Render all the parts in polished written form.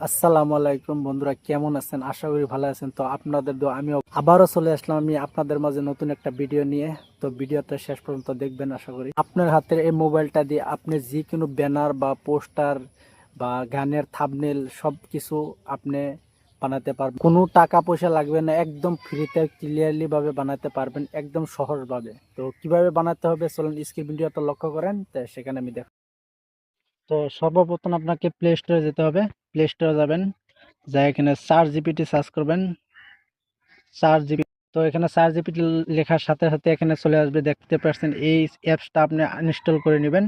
আসসালামু আলাইকুম বন্ধুরা, কেমন আছেন? আশা করি ভালো আছেন। তো আপনাদের দোয়া আমি আবারও চলে আসলাম আমি আপনাদের মাঝে নতুন একটা ভিডিও নিয়ে। তো ভিডিওটা শেষ পর্যন্ত দেখবেন আশা করি। আপনার হাতের এই মোবাইলটা দিয়ে আপনি যে কোনো ব্যানার বা পোস্টার বা গানের থাম্বনেল সব কিছু আপনি বানাতে পারবেন। কোনো টাকা পয়সা লাগবে না, একদম ফ্রিতে ক্লিয়ারলি ভাবে বানাতে পারবেন, একদম সহজভাবে। তো কিভাবে বানাতে হবে চলুন স্ক্রিন ভিডিওটা লক্ষ্য করেন, তো সেখানে আমি দেখ। তো সর্বপ্রথম আপনাকে প্লে স্টোরে যেতে হবে। প্লে স্টোরে যাবেন, যাই এখানে চার জিপিটি সার্চ করবেন। চার জিপি, তো এখানে চার জিপিটি লেখার সাথে সাথে এখানে চলে আসবে, দেখতে পাচ্ছেন এই অ্যাপসটা আপনি আনইনস্টল করে নেবেন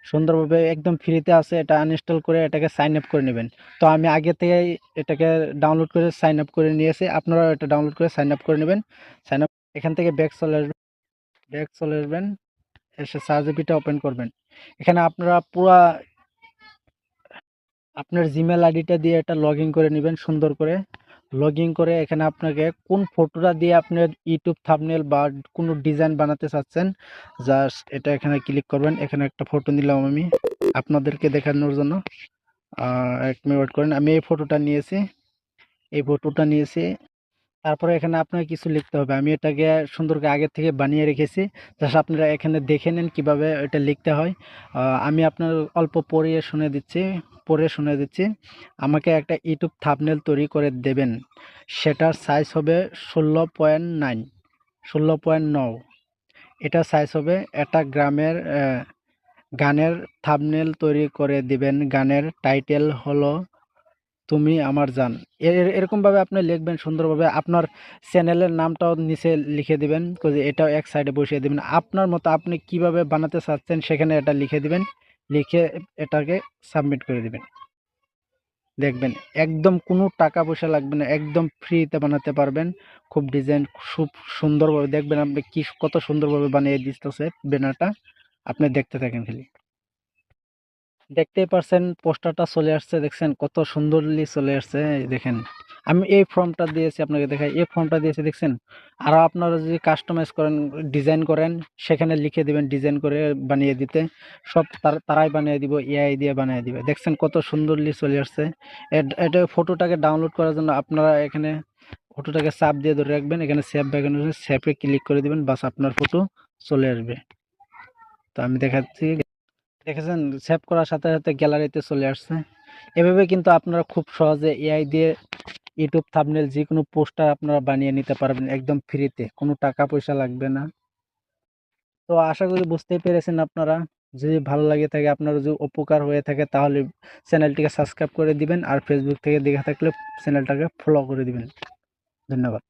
সুন্দরভাবে, একদম ফ্রিতে আছে। এটা আনইনস্টল করে এটাকে সাইন আপ করে নেবেন। তো আমি আগে থেকেই এটাকে ডাউনলোড করে সাইন আপ করে নিয়েছি, আপনারা এটা ডাউনলোড করে সাইন আপ করে নেবেন। সাইন আপ এখান থেকে ব্যাক চলে আসবেন, এসে চার জিপিটা ওপেন করবেন। এখানে আপনারা পুরা আপনার জিমেল আইডিটা দিয়ে এটা লগ ইন করে নেবেন সুন্দর করে। লগ ইন করে এখানে আপনাকে কোন ফটোটা দিয়ে আপনার ইউটিউব থাম্বনেল বা কোনো ডিজাইন বানাতে চাচ্ছেন, জাস্ট এটা এখানে ক্লিক করবেন। এখানে একটা ফটো নিলাম আমি আপনাদেরকে দেখানোর জন্য। এক মিনিট ওয়েট করেন, আমি এই ফটোটা নিয়েছি। তারপরে এখানে আপনাকে কিছু লিখতে হবে। আমি এটাকে সুন্দর করে আগে থেকে বানিয়ে রেখেছি, জাস্ট আপনারা এখানে দেখে নেন কিভাবে এটা লিখতে হয়। আমি আপনার অল্প পড়ে শুনে দিচ্ছি। আমাকে একটা ইউটিউব থাম্বনেল তৈরি করে দেবেন, সেটার সাইজ হবে 16.9, 16.9। এটা সাইজ হবে। একটা গানের থাম্বনেল তৈরি করে দিবেন, গানের টাইটেল হলো তুমি আমার জান। এরকম ভাবে আপনি লিখবেন সুন্দরভাবে। আপনার চ্যানেলের নামটাও নিচে লিখে দিবেন, এটাও এক সাইডে বসিয়ে দিবেন। আপনার মতো আপনি কিভাবে বানাতে চাচ্ছেন সেখানে এটা লিখে দিবেন। লিখে এটাকে সাবমিট করে দিবেন। দেখবেন একদম কোনো টাকা পয়সা লাগবে না, একদম ফ্রিতে বানাতে পারবেন। খুব ডিজাইন খুব সুন্দরভাবে, দেখবেন আপনি কি কত সুন্দরভাবে বানিয়ে দিতেছে ব্যানারটা। আপনি দেখতে থাকেন খালি। দেখতেই পারছেন পোস্টারটা চলে আসছে, দেখছেন কত সুন্দরলি চলে আসছে। এই দেখেন আমি এই ফর্মটা দিয়েছি, আপনাকে দেখাই, এই ফর্মটা দিয়েছি দেখছেন। আরো আপনারা যদি কাস্টমাইজ করেন, ডিজাইন করেন, সেখানে লিখে দিবেন ডিজাইন করে বানিয়ে দিতে। সব তারাই বানিয়ে দিব, এআই দিয়ে বানিয়ে দিবে। দেখছেন কত সুন্দরলি চলে আসছে। এটা ফটোটাকে ডাউনলোড করার জন্য আপনারা এখানে ফটোটাকে চাপ দিয়ে ধরে রাখবেন, এখানে সেভ বাটনে সেভে ক্লিক করে দিবেন, বাস আপনার ফটো চলে আসবে। তো আমি দেখাচ্ছি, দেখেছেন সেভ করার সাথে সাথে গ্যালারিতে চলে আসছে। এভাবে কিন্তু আপনারা খুব সহজে এআই দিয়ে ইউটিউব থাম্বনেল যে কোনো পোস্টার আপনারা বানিয়ে নিতে পারবেন একদম ফ্রিতে, কোনো টাকা পয়সা লাগবে না। তো আশা করি বুঝতেই পেরেছেন আপনারা। যদি ভালো লাগে থাকে, আপনার যদি উপকার হয়ে থাকে, তাহলে চ্যানেলটিকে সাবস্ক্রাইব করে দিবেন, আর ফেসবুক থেকে দেখে থাকলে চ্যানেলটাকে ফলো করে দিবেন। ধন্যবাদ।